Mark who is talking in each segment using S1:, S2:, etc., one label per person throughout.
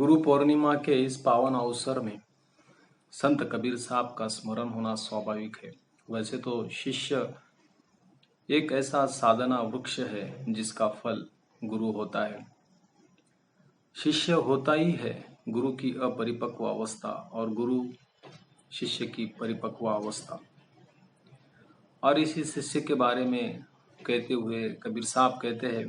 S1: गुरु पूर्णिमा के इस पावन अवसर में संत कबीर साहब का स्मरण होना स्वाभाविक है। वैसे तो शिष्य एक ऐसा साधना वृक्ष है जिसका फल गुरु होता है। शिष्य होता ही है गुरु की अपरिपक्व अवस्था और गुरु शिष्य की परिपक्व अवस्था। और इसी शिष्य के बारे में कहते हुए कबीर साहब कहते हैं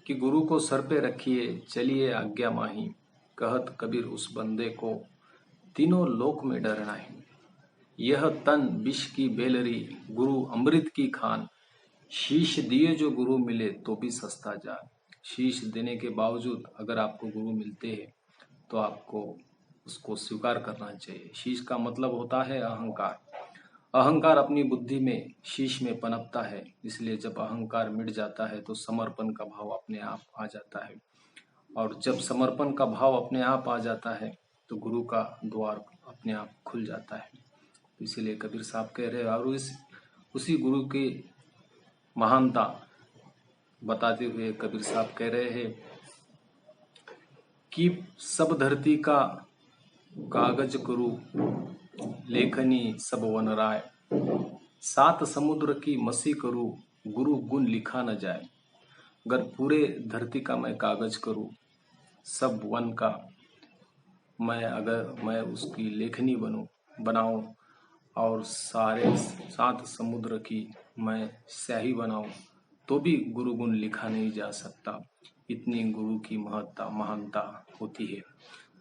S1: कि गुरु को सर पे रखिए चलिए आज्ञा माही, कहत कबीर उस बंदे को तीनों लोक में डर नहीं। यह तन विष की बेलरी गुरु अमृत की खान, शीश दिए जो गुरु मिले तो भी सस्ता जान। शीश देने के बावजूद अगर आपको गुरु मिलते हैं तो आपको उसको स्वीकार करना चाहिए। शीश का मतलब होता है अहंकार। अहंकार अपनी बुद्धि में शीश में पनपता है, इसलिए जब अहंकार मिट जाता है तो समर्पण का भाव अपने आप आ जाता है। और जब समर्पण का भाव अपने आप आ जाता है तो गुरु का द्वार अपने आप खुल जाता है। इसीलिए कबीर साहब कह रहे हैं और उसी गुरु की महानता बताते हुए कबीर साहब कह रहे हैं कि सब धरती का कागज गुरु, लेखनी सब वन राय, सात समुद्र की मसी करूं, गुरु गुण लिखा न जाए। अगर पूरे धरती का मैं कागज करूं, सब वन का मैं उसकी लेखनी बनाऊं और सारे सात समुद्र की मैं स्याही बनाऊं तो भी गुरु गुण लिखा नहीं जा सकता। इतनी गुरु की महानता होती है।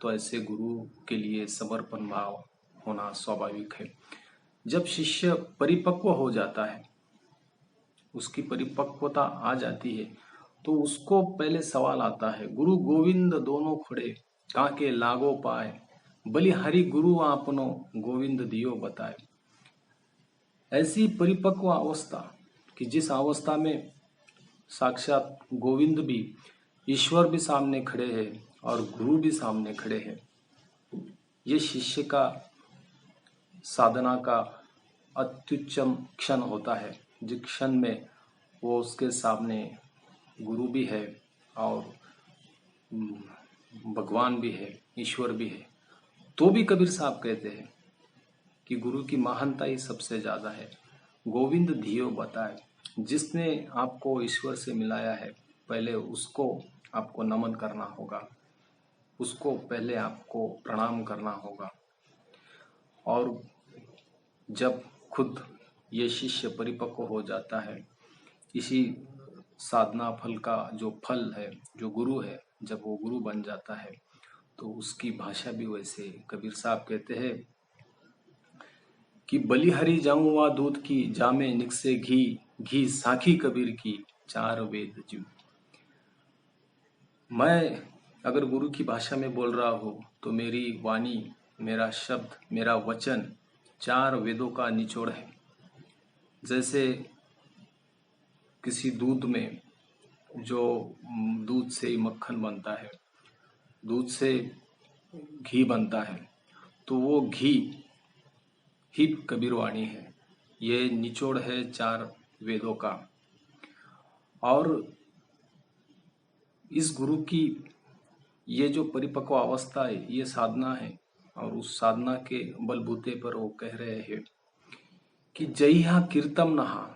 S1: तो ऐसे गुरु के लिए समर्पण भाव होना स्वाभाविक है। जब शिष्य परिपक्व हो जाता है, उसकी परिपक्वता आ जाती है, तो उसको पहले सवाल आता है, गुरु गोविंद दोनों खड़े काके लागो पाए, बलिहारी गुरु आपनो गोविंद दियो बताए। ऐसी परिपक्व अवस्था कि जिस अवस्था में साक्षात गोविंद भी, ईश्वर भी सामने खड़े हैं और गुरु भी सामने खड़े हैं। ये शिष्य का साधना का अत्युच्चम क्षण होता है, जिस क्षण में वो उसके सामने गुरु भी है और भगवान भी है, ईश्वर भी है। तो भी कबीर साहब कहते हैं कि गुरु की महानता ही सबसे ज्यादा है। गोविंद धियो बताए, जिसने आपको ईश्वर से मिलाया है पहले उसको आपको नमन करना होगा, उसको पहले आपको प्रणाम करना होगा। और जब खुद ये शिष्य परिपक्व हो जाता है, इसी साधना फल का जो फल है, जो गुरु है, जब वो गुरु बन जाता है तो उसकी भाषा भी वैसे। कबीर साहब कहते हैं कि बलिहरी जाऊं वा दूध की, जामे निकसे घी, घी साखी कबीर की, चार वेद जीव। मैं अगर गुरु की भाषा में बोल रहा हूं तो मेरी वाणी, मेरा शब्द, मेरा वचन चार वेदों का निचोड़ है। जैसे किसी दूध में, जो दूध से मक्खन बनता है, दूध से घी बनता है, तो वो घी ही कबीर वाणी है। ये निचोड़ है चार वेदों का। और इस गुरु की ये जो परिपक्व अवस्था है, ये साधना है। और उस साधना के बलबूते पर वो कह रहे हैं कि जइहा कीर्तम नहा,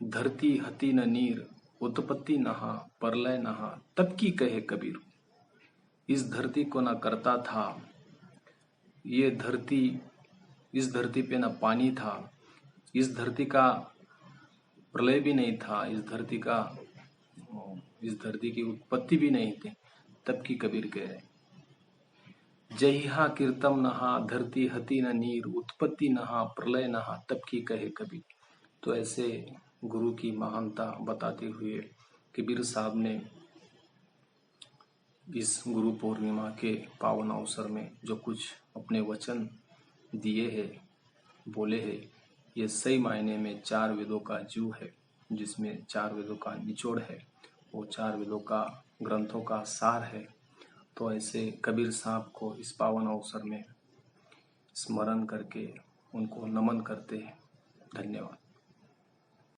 S1: धरती हति न नीर, उत्पत्ति नहा परलय नहा, तब की कहे कबीर। इस धरती को न करता था, ये धरती, इस धरती पे न पानी था, इस धरती का प्रलय भी नहीं था, इस धरती की उत्पत्ति भी नहीं थी, तब की कबीर कह रहे। जहिहा कीर्तम नहा, धरती हति न नीर, उत्पत्ति नहा प्रलय नहा, तब की कहे कबीर। तो ऐसे गुरु की महानता बताते हुए कबीर साहब ने इस गुरु पूर्णिमा के पावन अवसर में जो कुछ अपने वचन दिए हैं, बोले हैं, ये सही मायने में चार वेदों का जीव है, जिसमें चार वेदों का निचोड़ है, वो चार वेदों का ग्रंथों का सार है। तो ऐसे कबीर साहब को इस पावन अवसर में स्मरण करके उनको नमन करते हैं। धन्यवाद।